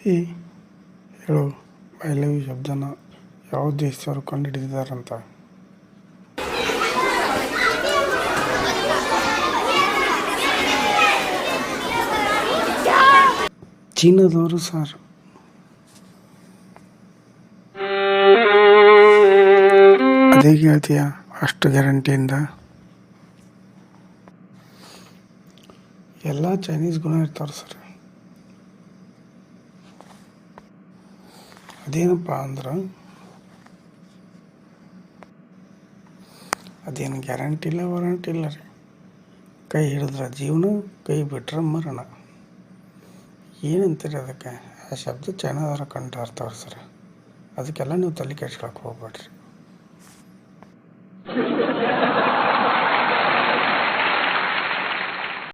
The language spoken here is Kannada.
ಈ ಹೇಳು ಐ ಲವ್ ಯು ಶಬ್ದನ ಯಾವ ದೇಶದವರು ಕಂಡುಹಿಡಿದಿದ್ದಾರಂತ? ಚೀನಾದವರು ಸರ್. ಅದೇ ಹೇಳ್ತೀಯ ಅಷ್ಟು ಗ್ಯಾರಂಟಿಯಿಂದ? ಎಲ್ಲ ಚೈನೀಸ್ ಗುಣ ಇರ್ತಾವ್ರೆ ಸರ್. ಅದೇನಪ್ಪ ಅಂದ್ರೆ ಅದೇನು ಗ್ಯಾರಂಟಿ ಇಲ್ಲ ವಾರಂಟಿ ಇಲ್ಲ ರೀ. ಕೈ ಹಿಡಿದ್ರೆ ಜೀವನ, ಕೈ ಬಿಟ್ರೆ ಮರಣ. ಏನಂತೀರಿ ಅದಕ್ಕೆ? ಆ ಶಬ್ದ ಚೈನಾದವ್ರು ಕಂಡು ಇರ್ತಾವ್ರಿ ಸರ್. ಅದಕ್ಕೆಲ್ಲ ನೀವು ತಲೆ ಕೆಡ್ಸ್ಕೊಳಕ್ಕೆ ಹೋಗ್ಬೇಡ್ರಿ.